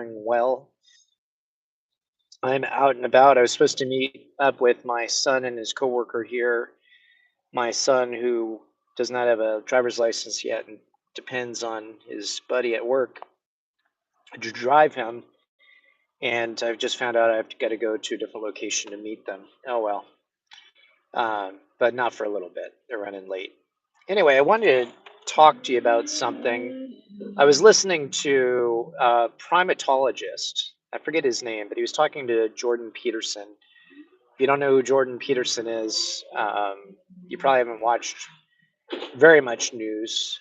doing well. I'm out and about. I was supposed to meet up with my son and his coworker here. My son, who does not have a driver's license yet and depends on his buddy at work to drive him. And I've just found out I have to got to go to a different location to meet them. Oh well, but not for a little bit. They're running late. Anyway, I wanted to talk to you about something. I was listening to a primatologist. I forget his name, but he was talking to Jordan Peterson. If you don't know who Jordan Peterson is, you probably haven't watched very much news,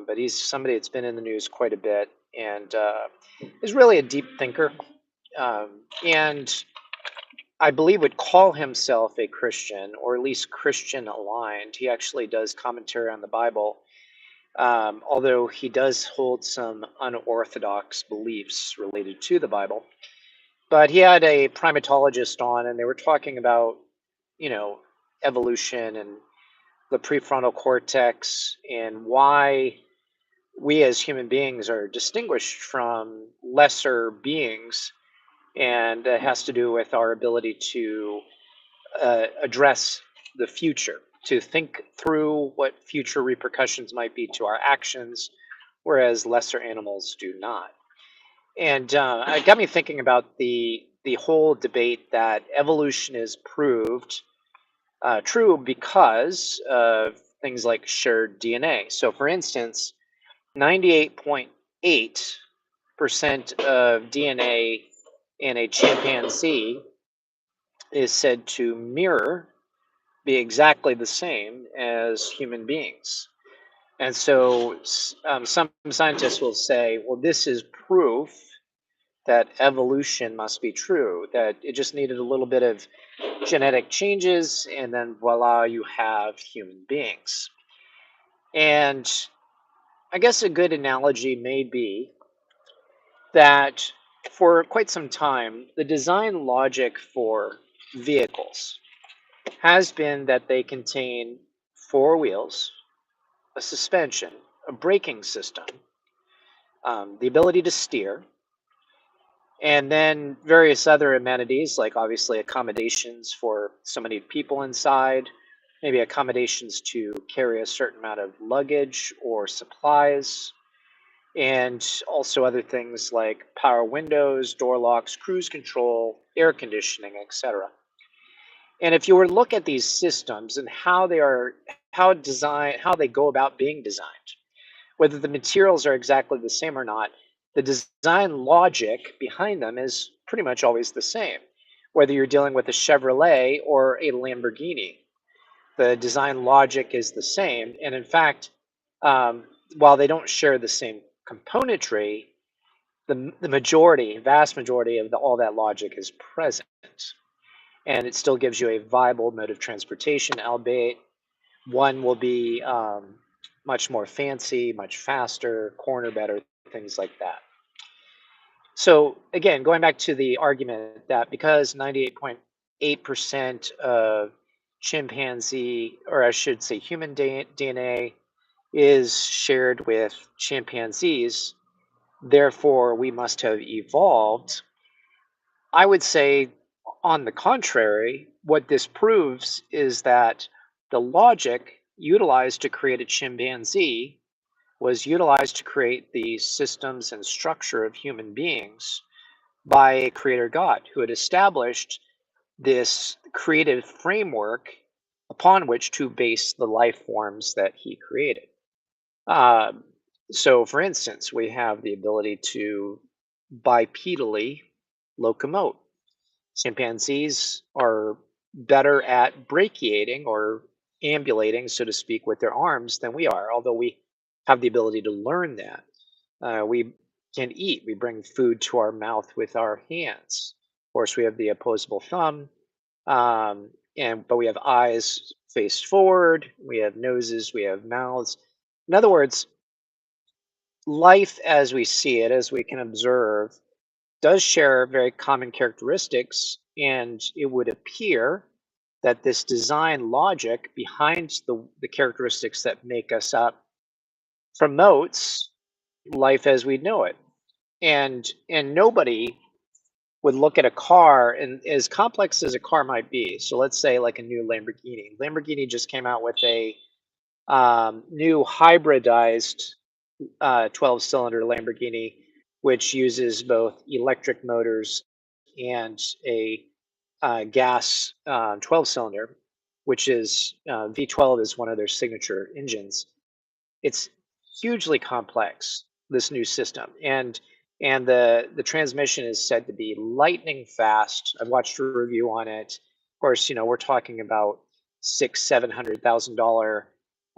but he's somebody that's been in the news quite a bit and is really a deep thinker. And I believe would call himself a Christian or at least Christian aligned. He actually does commentary on the Bible, although he does hold some unorthodox beliefs related to the Bible. But he had a primatologist on, and they were talking about, you know, evolution and the prefrontal cortex and why we as human beings are distinguished from lesser beings. And it has to do with our ability to address the future, to think through what future repercussions might be to our actions, whereas lesser animals do not. And it got me thinking about the whole debate that evolution is proved true because of things like shared DNA. So, for instance, 98.8% of DNA in a chimpanzee is said to mirror, be exactly the same as human beings. And so some scientists will say, well, this is proof that evolution must be true, that it just needed a little bit of genetic changes, and then voila, you have human beings. And I guess a good analogy may be that for quite some time, the design logic for vehicles has been that they contain four wheels, a suspension, a braking system, the ability to steer, and then various other amenities like obviously accommodations for so many people inside, maybe accommodations to carry a certain amount of luggage or supplies, and also other things like power windows, door locks, cruise control, air conditioning, etc. And if you were to look at these systems and how they are, how they go about being designed, whether the materials are exactly the same or not, the design logic behind them is pretty much always the same. Whether you're dealing with a Chevrolet or a Lamborghini, the design logic is the same. And in fact, um, while they don't share the same componentry, the majority, vast majority of all that logic is present. And it still gives you a viable mode of transportation, albeit one will be much more fancy, much faster, corner better, things like that. So again, going back to the argument that because 98.8% of chimpanzee, or I should say human DNA, is shared with chimpanzees, therefore we must have evolved. I would say, on the contrary, what this proves is that the logic utilized to create a chimpanzee was utilized to create the systems and structure of human beings by a creator God who had established this creative framework upon which to base the life forms that he created. Um, so, for instance, we have the ability to bipedally locomote. Chimpanzees are better at brachiating or ambulating, so to speak, with their arms than we are, although we have the ability to learn that. We can eat, we bring food to our mouth with our hands. Of course, we have the opposable thumb, but we have eyes faced forward, we have noses, we have mouths. In other words, life as we see it, as we can observe, does share very common characteristics, and it would appear that this design logic behind the characteristics that make us up promotes life as we know it. And nobody would look at a car, and as complex as a car might be. So let's say like a new Lamborghini. Lamborghini just came out with a new hybridized 12-cylinder Lamborghini, which uses both electric motors and a gas 12-cylinder, which is V12 is one of their signature engines. It's hugely complex, this new system, and the transmission is said to be lightning fast. I've watched a review on it. Of course, we're talking about $600,000, 700,000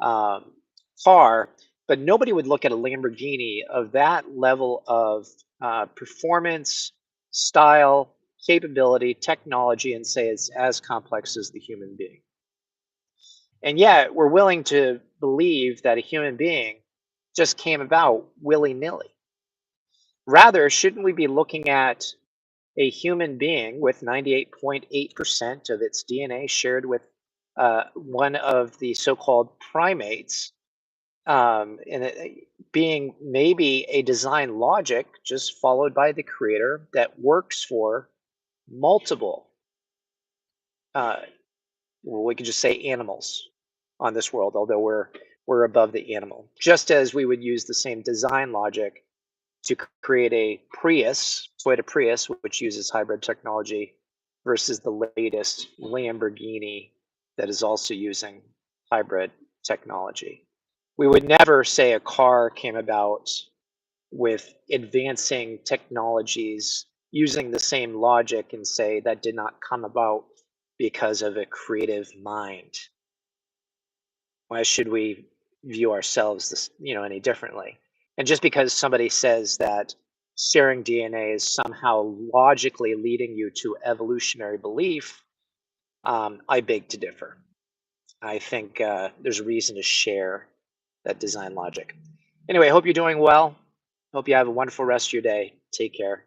um, car, but nobody would look at a Lamborghini of that level of performance, style, capability, technology, and say it's as complex as the human being. And yet, we're willing to believe that a human being just came about willy nilly. Rather, shouldn't we be looking at a human being with 98.8% of its DNA shared with one of the so called primates, and it being maybe a design logic just followed by the creator that works for multiple, uh, well, we could just say animals on this world, although we're above the animal. Just as we would use the same design logic to create a Prius, Toyota Prius, which uses hybrid technology, versus the latest Lamborghini that is also using hybrid technology. We would never say a car came about with advancing technologies using the same logic and say that did not come about because of a creative mind. Why should we view ourselves any differently? And just because somebody says that sharing DNA is somehow logically leading you to evolutionary belief, I beg to differ. I think there's reason to share that design logic. Anyway, I hope you're doing well. Hope you have a wonderful rest of your day. Take care.